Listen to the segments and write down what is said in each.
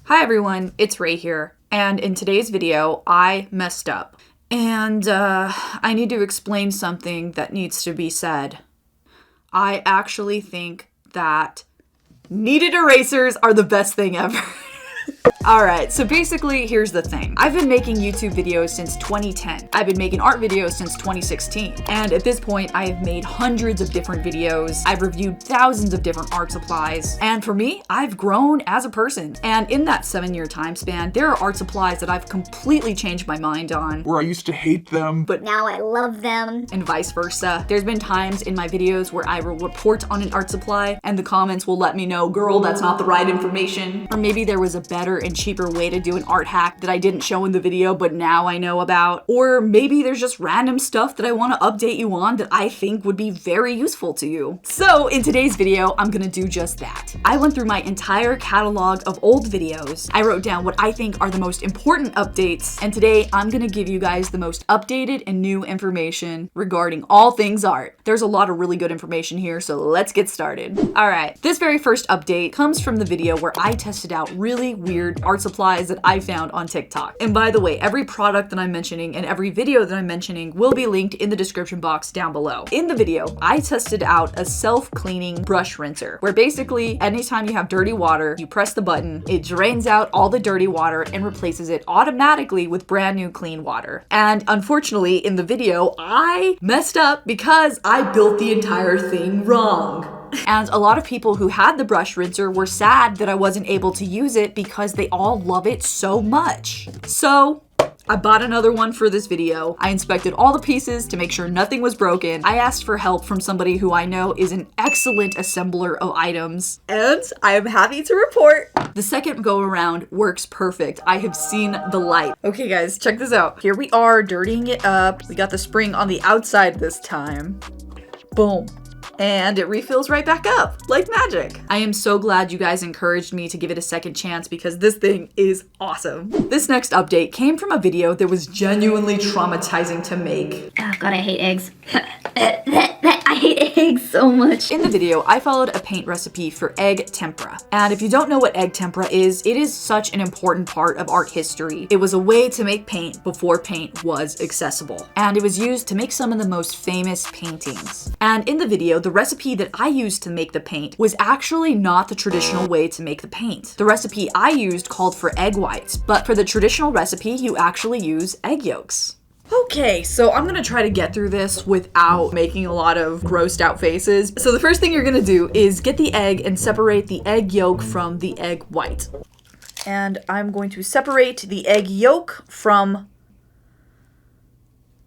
Hi everyone, it's Ray here, and in today's video, I messed up. And I need to explain something that needs to be said. I actually think that kneaded erasers are the best thing ever. Alright, so basically, here's the thing. I've been making YouTube videos since 2010. I've been making art videos since 2016. And at this point, I have made hundreds of different videos. I've reviewed thousands of different art supplies. And for me, I've grown as a person. And in that 7-year time span, there are art supplies that I've completely changed my mind on. Where I used to hate them, but now I love them. And vice versa. There's been times in my videos where I will report on an art supply and the comments will let me know, girl, that's not the right information. Or maybe there was a better and cheaper way to do an art hack that I didn't show in the video, but now I know about. Or maybe there's just random stuff that I want to update you on that I think would be very useful to you. So in today's video, I'm gonna do just that. I went through my entire catalog of old videos. I wrote down what I think are the most important updates, and today I'm gonna give you guys the most updated and new information regarding all things art. There's a lot of really good information here, so let's get started. All right, this very first update comes from the video where I tested out really weird art supplies that I found on TikTok. And by the way, every product that I'm mentioning and every video that I'm mentioning will be linked in the description box down below. In the video, I tested out a self-cleaning brush rinser, where basically anytime you have dirty water, you press the button, it drains out all the dirty water and replaces it automatically with brand new clean water. And unfortunately, in the video, I messed up because I built the entire thing wrong. And a lot of people who had the brush rinser were sad that I wasn't able to use it because they all love it so much. So I bought another one for this video. I inspected all the pieces to make sure nothing was broken. I asked for help from somebody who I know is an excellent assembler of items. And I am happy to report the second go around works perfect. I have seen the light. Okay guys, check this out. Here we are dirtying it up. We got the spring on the outside this time. Boom. And it refills right back up, like magic. I am so glad you guys encouraged me to give it a second chance because this thing is awesome. This next update came from a video that was genuinely traumatizing to make. Oh god, I hate eggs. I hate eggs so much. In the video, I followed a paint recipe for egg tempera. And if you don't know what egg tempera is, it is such an important part of art history. It was a way to make paint before paint was accessible. And it was used to make some of the most famous paintings. And in the video, the recipe that I used to make the paint was actually not the traditional way to make the paint. The recipe I used called for egg whites, but for the traditional recipe, you actually use egg yolks. Okay, so I'm gonna try to get through this without making a lot of grossed out faces. So the first thing you're gonna do is get the egg and separate the egg yolk from the egg white. And I'm going to separate the egg yolk from...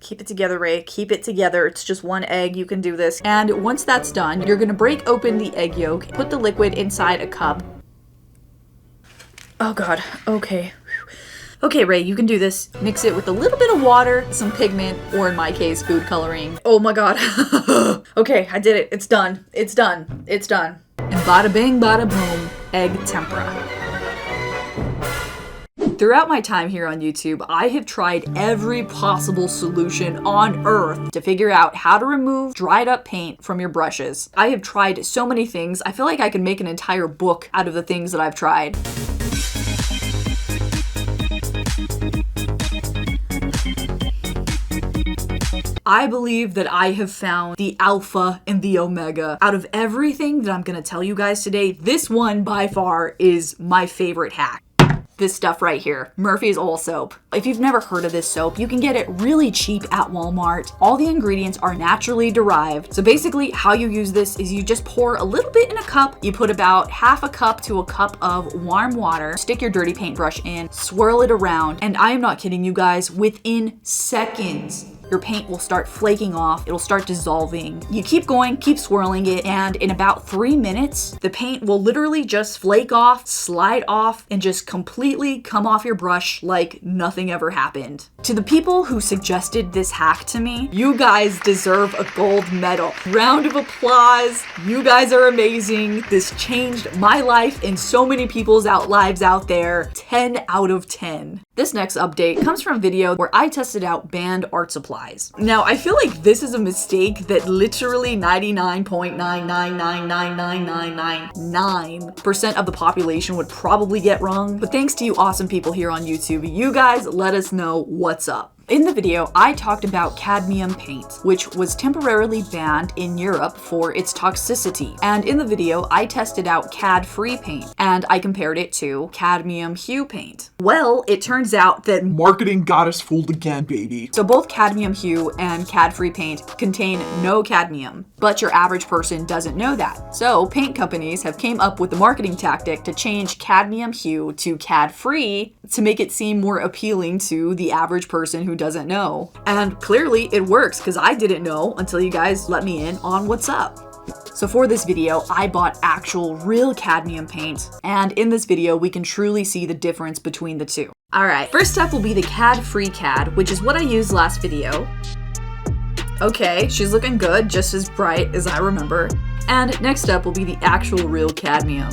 Keep it together, Ray. Keep it together. It's just one egg. You can do this. And once that's done, you're gonna break open the egg yolk, put the liquid inside a cup. Oh god, okay. Okay, Ray, you can do this. Mix it with a little bit of water, some pigment, or in my case, food coloring. Oh my god. Okay, I did it. It's done. It's done. It's done. And bada bing, bada boom, egg tempera. Throughout my time here on YouTube, I have tried every possible solution on earth to figure out how to remove dried up paint from your brushes. I have tried so many things. I feel like I could make an entire book out of the things that I've tried. I believe that I have found the alpha and the omega. Out of everything that I'm gonna tell you guys today, this one by far is my favorite hack. This stuff right here, Murphy's Oil Soap. If you've never heard of this soap, you can get it really cheap at Walmart. All the ingredients are naturally derived. So basically how you use this is you just pour a little bit in a cup, you put about half a cup to a cup of warm water, stick your dirty paintbrush in, swirl it around, and I am not kidding you guys, within seconds, your paint will start flaking off, it'll start dissolving. You keep going, keep swirling it, and in about 3 minutes, the paint will literally just flake off, slide off, and just completely come off your brush like nothing ever happened. To the people who suggested this hack to me, you guys deserve a gold medal. Round of applause, you guys are amazing. This changed my life and so many people's lives out there. 10 out of 10. This next update comes from a video where I tested out banned art supplies. utilize. Now, I feel like this is a mistake that literally 99.9999999% of the population would probably get wrong, but thanks to you awesome people here on YouTube, you guys let us know what's up. In the video, I talked about cadmium paint, which was temporarily banned in Europe for its toxicity. And in the video, I tested out cad-free paint, and I compared it to cadmium hue paint. Well, it turns out that marketing got us fooled again, baby. So both cadmium hue and cad-free paint contain no cadmium, but your average person doesn't know that. So paint companies have came up with the marketing tactic to change cadmium hue to cad-free to make it seem more appealing to the average person who doesn't know. And clearly it works, because I didn't know until you guys let me in on what's up. So for this video, I bought actual real cadmium paint, and in this video we can truly see the difference between the two. Alright, first step will be the cad-free cad, which is what I used last video. Okay, she's looking good, just as bright as I remember. And next up will be the actual real cadmium.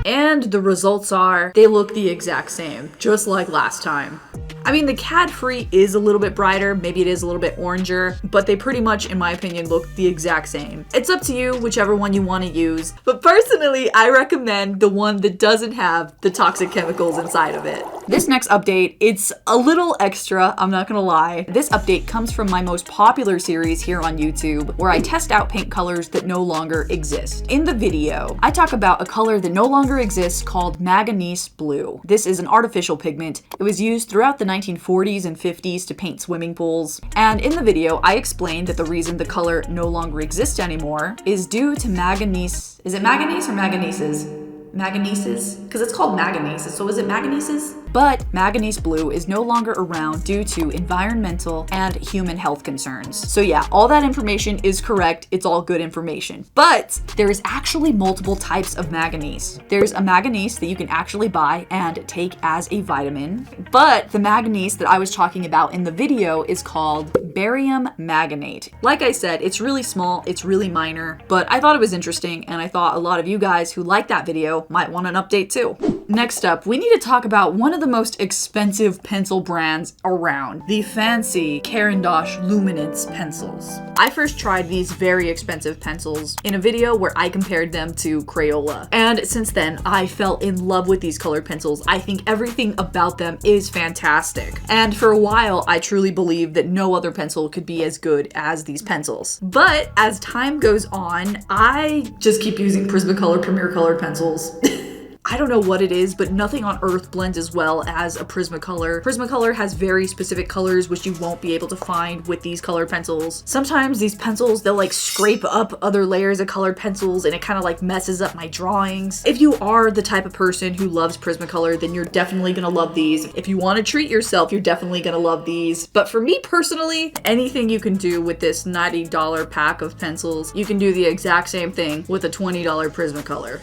And the results are, they look the exact same, just like last time. I mean, the cad-free is a little bit brighter, maybe it is a little bit oranger, but they pretty much, in my opinion, look the exact same. It's up to you, whichever one you want to use, but personally, I recommend the one that doesn't have the toxic chemicals inside of it. This next update, it's a little extra, I'm not gonna lie. This update comes from my most popular series here on YouTube, where I test out paint colors that no longer exist. In the video, I talk about a color that no longer exists called Manganese blue. This is an artificial pigment. It was used throughout the 1940s and 50s to paint swimming pools. And in the video, I explained that the reason the color no longer exists anymore is due to manganese. Is it manganese or manganeses? Manganeses? Because it's called manganese, so is it manganeses? But manganese blue is no longer around due to environmental and human health concerns. So yeah, all that information is correct, it's all good information. But there is actually multiple types of manganese. There's a manganese that you can actually buy and take as a vitamin, but the manganese that I was talking about in the video is called barium manganate. Like I said, it's really small, it's really minor, but I thought it was interesting, and I thought a lot of you guys who liked that video might want an update too. Next up, we need to talk about one of the most expensive pencil brands around, the fancy Caran Luminance pencils. I first tried these very expensive pencils in a video where I compared them to Crayola, and since then I fell in love with these colored pencils. I think everything about them is fantastic, and for a while I truly believed that no other pencil could be as good as these pencils. But as time goes on, I just keep using Prismacolor Premier Colored pencils. I don't know what it is, but nothing on earth blends as well as a Prismacolor. Prismacolor has very specific colors which you won't be able to find with these colored pencils. Sometimes these pencils, they'll like scrape up other layers of colored pencils and it kind of like messes up my drawings. If you are the type of person who loves Prismacolor, then you're definitely gonna love these. If you want to treat yourself, you're definitely gonna love these. But for me personally, anything you can do with this $90 pack of pencils, you can do the exact same thing with a $20 Prismacolor.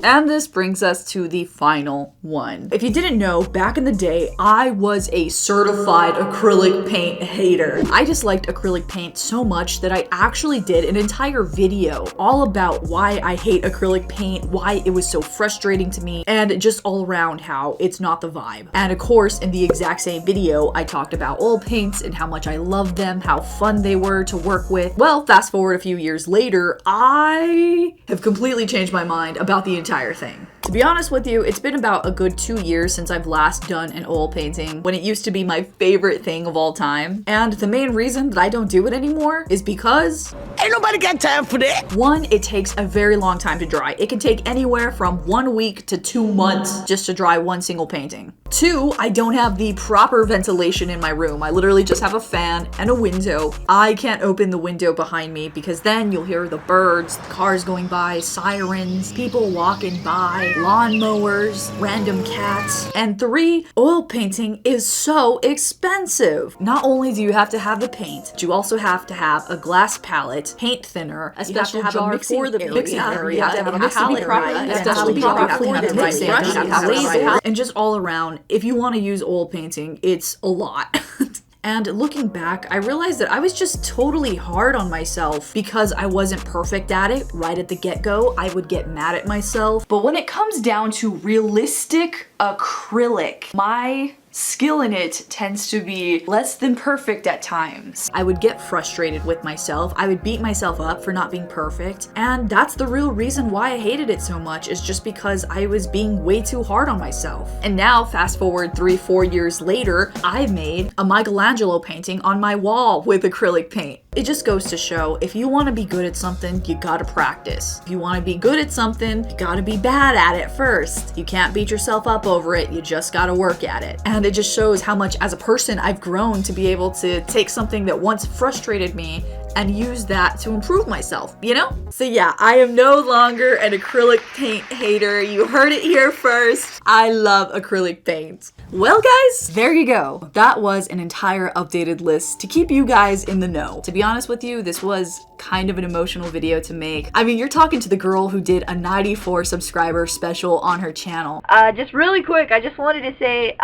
And this brings us to the final one. If you didn't know, back in the day, I was a certified acrylic paint hater. I disliked acrylic paint so much that I actually did an entire video all about why I hate acrylic paint, why it was so frustrating to me, and just all around how it's not the vibe. And of course, in the exact same video, I talked about oil paints and how much I loved them, how fun they were to work with. Well, fast forward a few years later, I have completely changed my mind about the entire thing. To be honest with you, it's been about a good 2 years since I've last done an oil painting, when it used to be my favorite thing of all time. And the main reason that I don't do it anymore is because ain't nobody got time for that. One, it takes a very long time to dry. It can take anywhere from 1 week to 2 months just to dry one single painting. Two, I don't have the proper ventilation in my room. I literally just have a fan and a window. I can't open the window behind me because then you'll hear the birds, cars going by, sirens, people walking by, lawnmowers, random cats. And three, oil painting is so expensive. Not only do you have to have the paint, but you also have to have a glass palette, paint thinner, a special jar for the mixing area, you have to have a palette, a special jar for the mixing, and just all around, if you want to use oil painting, it's a lot. And looking back, I realized that I was just totally hard on myself because I wasn't perfect at it right at the get-go. I would get mad at myself. But when it comes down to realistic acrylic, my skill in it tends to be less than perfect at times. I would get frustrated with myself. I would beat myself up for not being perfect. And that's the real reason why I hated it so much, is just because I was being way too hard on myself. And now, fast forward 3-4 years later, I've made a Michelangelo painting on my wall with acrylic paint. It just goes to show, if you want to be good at something, you gotta practice. If you want to be good at something, you gotta be bad at it first. You can't beat yourself up over it, you just gotta work at it. And it just shows how much as a person I've grown to be able to take something that once frustrated me and use that to improve myself, you know? So yeah, I am no longer an acrylic paint hater. You heard it here first. I love acrylic paint. Well guys, there you go. That was an entire updated list to keep you guys in the know. To be honest with you, this was kind of an emotional video to make. I mean, you're talking to the girl who did a 94 subscriber special on her channel. Just really quick, I just wanted to say,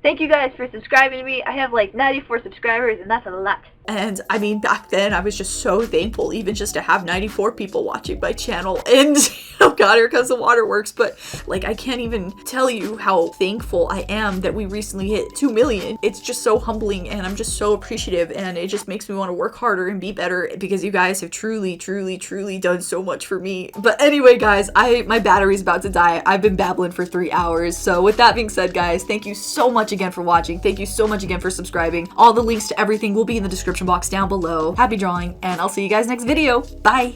thank you guys for subscribing to me. I have like 94 subscribers, and that's a lot. And I mean, back then I was just so thankful even just to have 94 people watching my channel. And oh god, here comes the waterworks. But like, I can't even tell you how thankful I am that we recently hit 2 million. It's just so humbling, and I'm just so appreciative, and it just makes me want to work harder and be better because you guys have truly done so much for me. But anyway guys, my battery's about to die. I've been babbling for 3 hours. So with that being said guys, thank you so much again for watching. Thank you so much again for subscribing. All the links to everything will be in the description box down below. Happy drawing, and I'll see you guys next video. Bye!